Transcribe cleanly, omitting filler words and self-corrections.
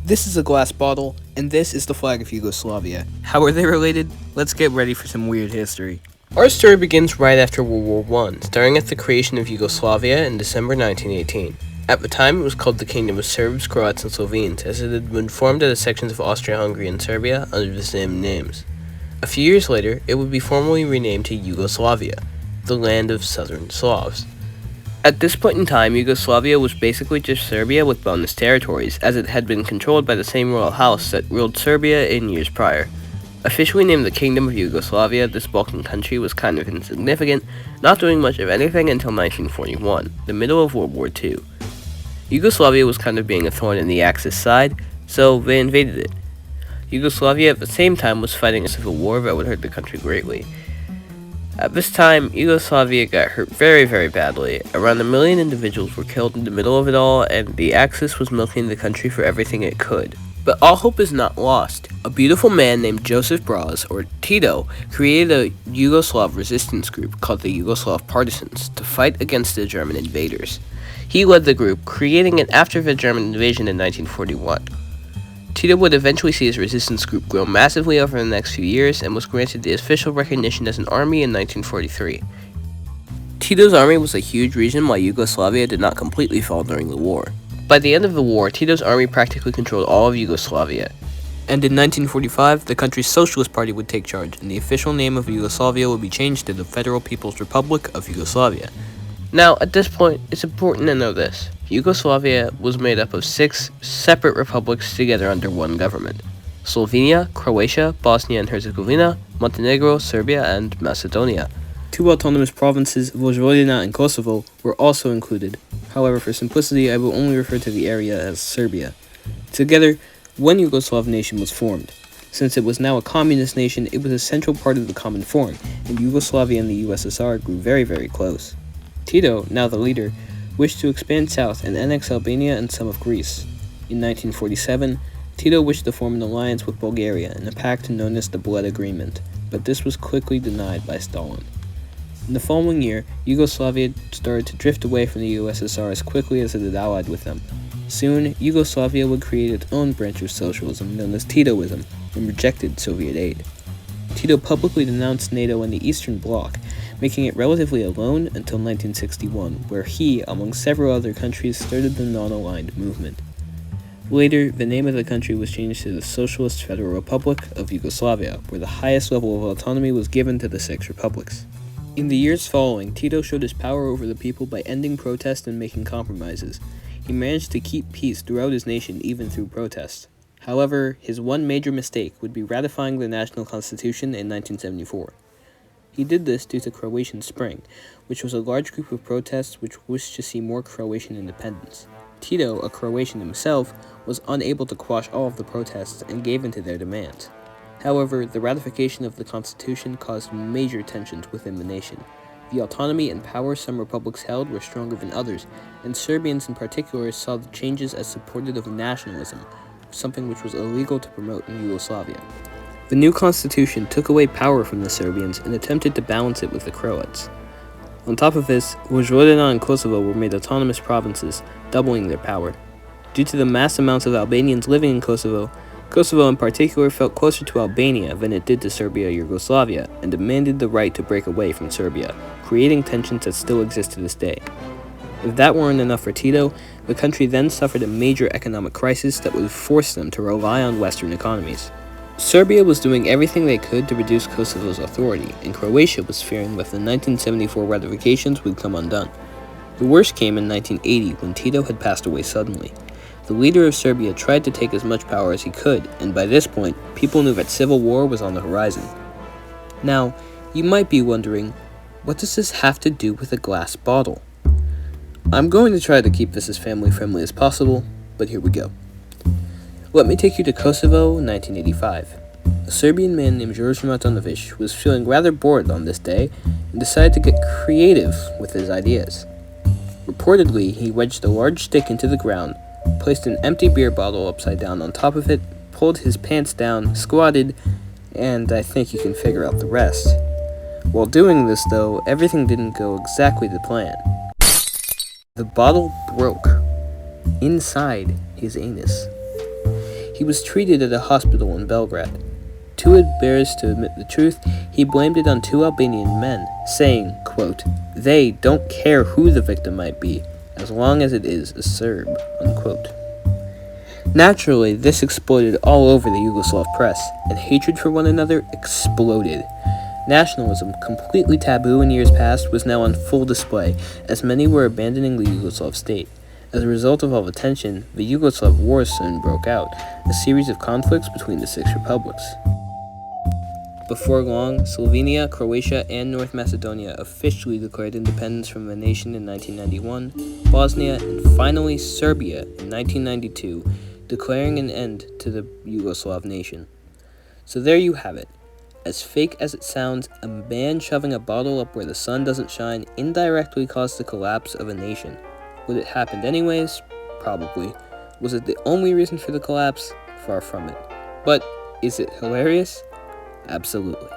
This is a glass bottle, and this is the flag of Yugoslavia. How are they related? Let's get ready for some weird history. Our story begins right after World War I, starting at the creation of Yugoslavia in December 1918. At the time, it was called the Kingdom of Serbs, Croats, and Slovenes, as it had been formed out of sections of Austria-Hungary and Serbia under the same names. A few years later, it would be formally renamed to Yugoslavia, the land of Southern Slavs. At this point in time, Yugoslavia was basically just Serbia with bonus territories, as it had been controlled by the same royal house that ruled Serbia in years prior. Officially named the Kingdom of Yugoslavia, this Balkan country was kind of insignificant, not doing much of anything until 1941, the middle of World War II. Yugoslavia was kind of being a thorn in the Axis side, so they invaded it. Yugoslavia at the same time was fighting a civil war that would hurt the country greatly. At this time, Yugoslavia got hurt very, very badly. Around 1 million individuals were killed in the middle of it all, and the Axis was milking the country for everything it could. But all hope is not lost. A beautiful man named Joseph Broz, or Tito, created a Yugoslav resistance group called the Yugoslav Partisans to fight against the German invaders. He led the group, creating it after the German invasion in 1941. Tito would eventually see his resistance group grow massively over the next few years and was granted the official recognition as an army in 1943. Tito's army was a huge reason why Yugoslavia did not completely fall during the war. By the end of the war, Tito's army practically controlled all of Yugoslavia, and in 1945, the country's Socialist Party would take charge, and the official name of Yugoslavia would be changed to the Federal People's Republic of Yugoslavia. Now, at this point, it's important to know this. Yugoslavia was made up of 6 separate republics together under one government: Slovenia, Croatia, Bosnia and Herzegovina, Montenegro, Serbia, and Macedonia. 2 autonomous provinces, Vojvodina and Kosovo, were also included. However, for simplicity, I will only refer to the area as Serbia. Together, one Yugoslav nation was formed. Since it was now a communist nation, it was a central part of the common forum, and Yugoslavia and the USSR grew very, very close. Tito, now the leader, wished to expand south and annex Albania and some of Greece. In 1947, Tito wished to form an alliance with Bulgaria in a pact known as the Bled Agreement, but this was quickly denied by Stalin. In the following year, Yugoslavia started to drift away from the USSR as quickly as it had allied with them. Soon, Yugoslavia would create its own branch of socialism known as Titoism and rejected Soviet aid. Tito publicly denounced NATO and the Eastern Bloc, making it relatively alone until 1961, where he, among several other countries, started the non-aligned movement. Later, the name of the country was changed to the Socialist Federal Republic of Yugoslavia, where the highest level of autonomy was given to the 6 republics. In the years following, Tito showed his power over the people by ending protest and making compromises. He managed to keep peace throughout his nation even through protests. However, his one major mistake would be ratifying the National Constitution in 1974. He did this due to Croatian Spring, which was a large group of protests which wished to see more Croatian independence. Tito, a Croatian himself, was unable to quash all of the protests and gave in to their demands. However, the ratification of the Constitution caused major tensions within the nation. The autonomy and power some republics held were stronger than others, and Serbians in particular saw the changes as supportive of nationalism, something which was illegal to promote in Yugoslavia. The new constitution took away power from the Serbians and attempted to balance it with the Croats. On top of this, Vojvodina and Kosovo were made autonomous provinces, doubling their power. Due to the mass amounts of Albanians living in Kosovo, Kosovo in particular felt closer to Albania than it did to Serbia or Yugoslavia, and demanded the right to break away from Serbia, creating tensions that still exist to this day. If that weren't enough for Tito, the country then suffered a major economic crisis that would force them to rely on Western economies. Serbia was doing everything they could to reduce Kosovo's authority, and Croatia was fearing that the 1974 ratifications would come undone. The worst came in 1980 when Tito had passed away suddenly. The leader of Serbia tried to take as much power as he could, and by this point, people knew that civil war was on the horizon. Now, you might be wondering, what does this have to do with a glass bottle? I'm going to try to keep this as family-friendly as possible, but here we go. Let me take you to Kosovo, 1985. A Serbian man named Đorđe Martinović was feeling rather bored on this day and decided to get creative with his ideas. Reportedly, he wedged a large stick into the ground, placed an empty beer bottle upside down on top of it, pulled his pants down, squatted, and I think you can figure out the rest. While doing this, though, everything didn't go exactly to plan. The bottle broke inside his anus. He was treated at a hospital in Belgrade. Too embarrassed to admit the truth, he blamed it on two Albanian men, saying, quote, "They don't care who the victim might be, as long as it is a Serb," unquote. Naturally, this exploded all over the Yugoslav press, and hatred for one another exploded. Nationalism, completely taboo in years past, was now on full display, as many were abandoning the Yugoslav state. As a result of all the tension, the Yugoslav War soon broke out, a series of conflicts between the six republics. Before long, Slovenia, Croatia, and North Macedonia officially declared independence from the nation in 1991, Bosnia, and finally Serbia in 1992, declaring an end to the Yugoslav nation. So there you have it. As fake as it sounds, a man shoving a bottle up where the sun doesn't shine indirectly caused the collapse of a nation. Would it happen anyways? Probably. Was it the only reason for the collapse? Far from it. But is it hilarious? Absolutely.